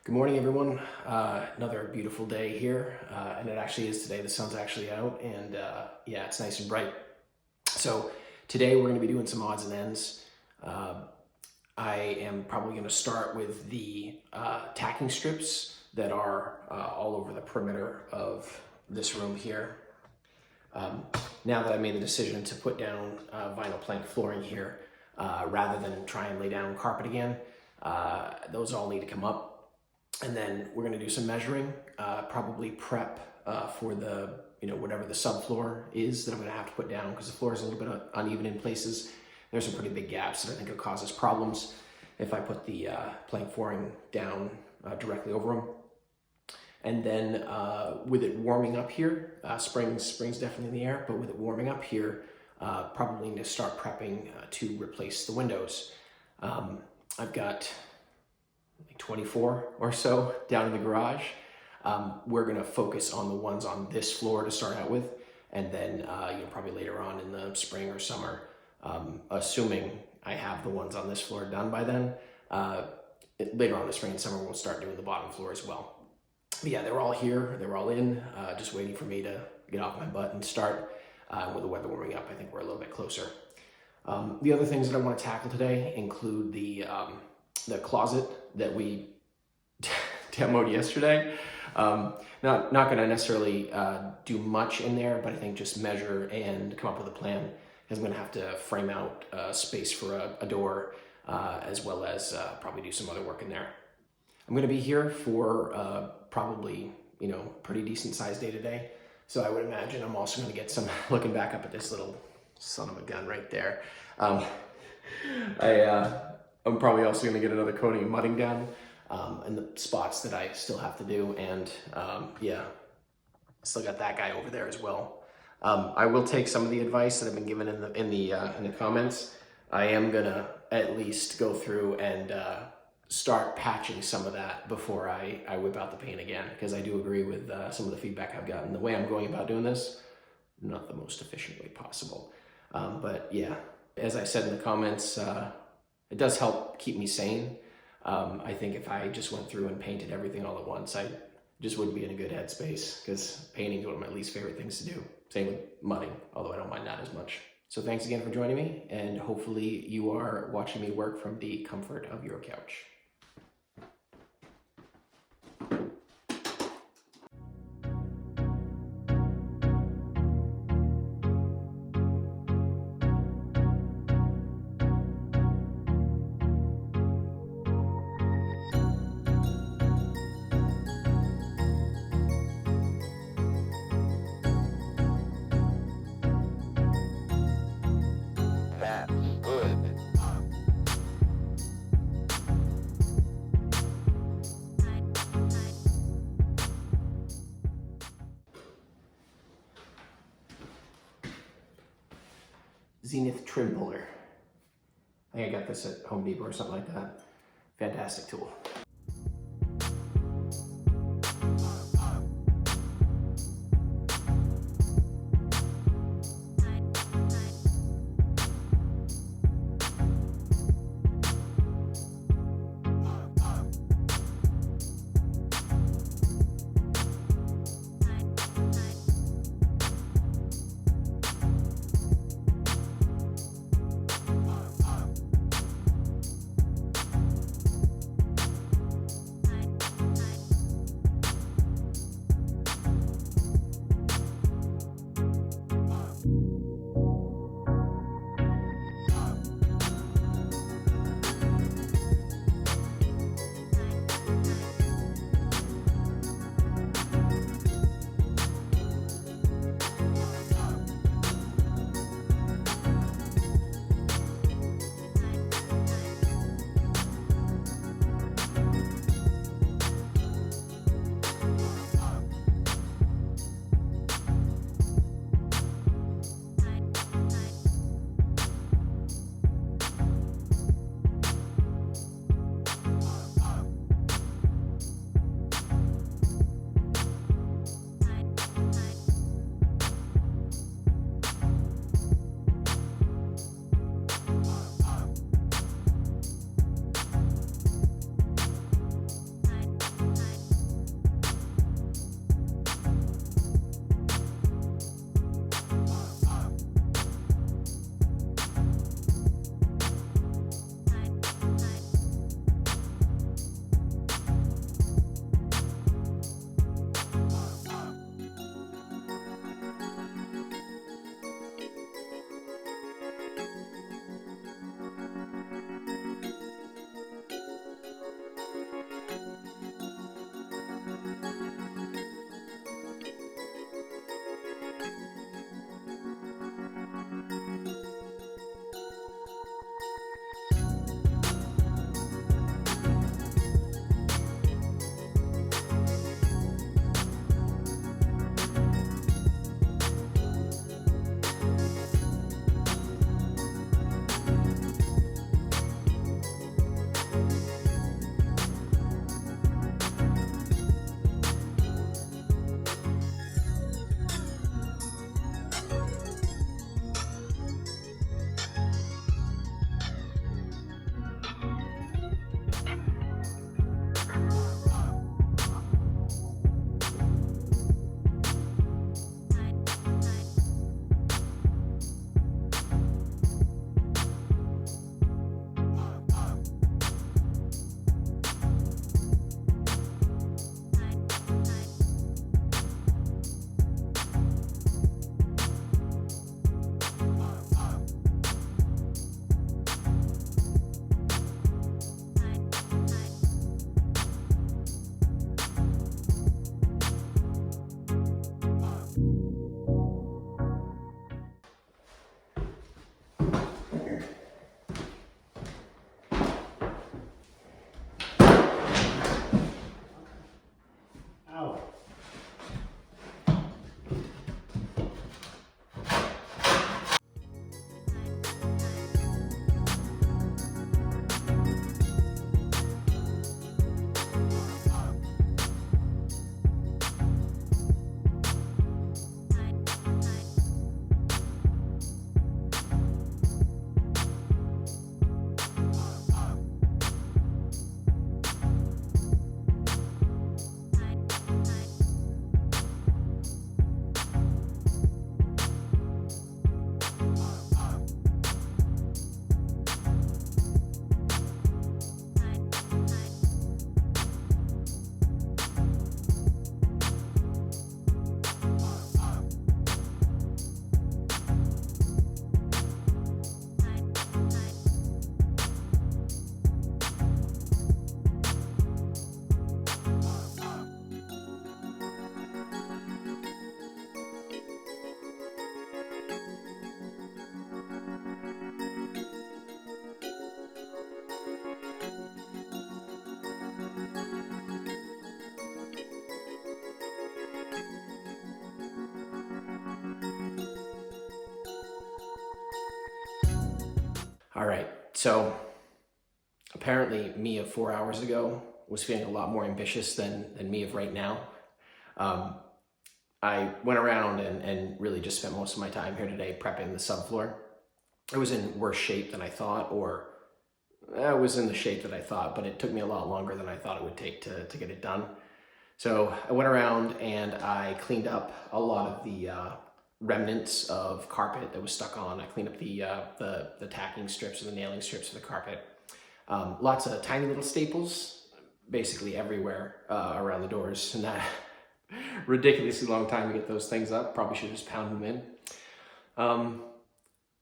Good morning, everyone. Another beautiful day here, and it actually is today. The sun's actually out, and yeah, it's nice and bright. So today we're going to be doing some odds and ends. I am probably going to start with the tacking strips that are all over the perimeter of this room here. Now that I made the decision to put down vinyl plank flooring here, rather than try and lay down carpet again, those all need to come up. And then we're going to do some measuring, probably prep for the, whatever the subfloor is that I'm going to have to put down, because the floor is a little bit uneven in places. There's some pretty big gaps that I think will cause us problems if I put the plank flooring down directly over them. And then with it warming up here, spring's definitely in the air, but with it warming up here, probably need to start prepping to replace the windows. I've got 24 or so down in the garage. We're going to focus on the ones on this floor to start out with, and then probably later on in the spring or summer, assuming I have the ones on this floor done by then, later on in the spring and summer we'll start doing the bottom floor as well. But yeah, they're all here, they're all in, just waiting for me to get off my butt and start. With the weather warming up, I think we're a little bit closer. The other things that I want to tackle today include the closet that we demoed yesterday. Not going to necessarily do much in there, but I think just measure and come up with a plan, because I'm going to have to frame out space for a door, as well as probably do some other work in there. I'm going to be here for probably, pretty decent sized day today. So I would imagine I'm also going to get some, looking back up at this little son of a gun right there. I'm probably also going to get another coating of mudding done in the spots that I still have to do, and yeah, still got that guy over there as well. I will take some of the advice that I've been given in the comments. I am gonna at least go through and start patching some of that before I whip out the paint again, because I do agree with some of the feedback I've gotten. The way I'm going about doing this, not the most efficient way possible, but yeah, as I said in the comments, it does help keep me sane. I think if I just went through and painted everything all at once, I just wouldn't be in a good headspace, because painting is one of my least favorite things to do. Same with mudding, although I don't mind that as much. So thanks again for joining me, and hopefully you are watching me work from the comfort of your couch. Zenith trim puller. I think I got this at Home Depot or something like that. Fantastic tool. All right, so apparently me of 4 hours ago was feeling a lot more ambitious than me of right now. I went around and really just spent most of my time here today prepping the subfloor. It was in worse shape than I thought, or it was in the shape that I thought, but it took me a lot longer than I thought it would take to get it done. So I went around and I cleaned up a lot of the remnants of carpet that was stuck on. I cleaned up the tacking strips or the nailing strips of the carpet. Lots of tiny little staples, basically everywhere around the doors, and that ridiculously long time to get those things up. Probably should have just pounded them in.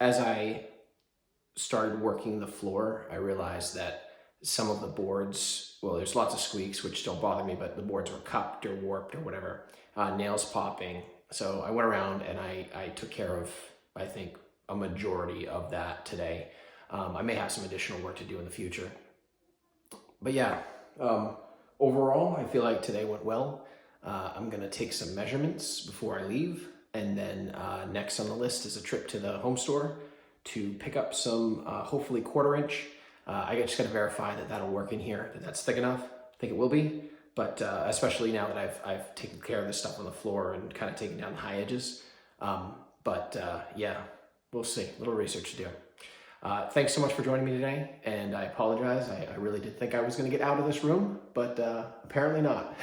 As I started working the floor, I realized that some of the boards, well, there's lots of squeaks, which don't bother me, but the boards were cupped or warped or whatever, nails popping. So I went around and I took care of, I think, a majority of that today. I may have some additional work to do in the future. But yeah, overall, I feel like today went well. I'm gonna take some measurements before I leave. And then next on the list is a trip to the home store to pick up some, hopefully 1/4 inch. I just gotta verify that that'll work in here, that that's thick enough. I think it will be, but especially now that I've taken care of this stuff on the floor and kind of taken down the high edges. Yeah, we'll see, a little research to do. Thanks so much for joining me today, and I apologize. I really did think I was gonna get out of this room, but apparently not.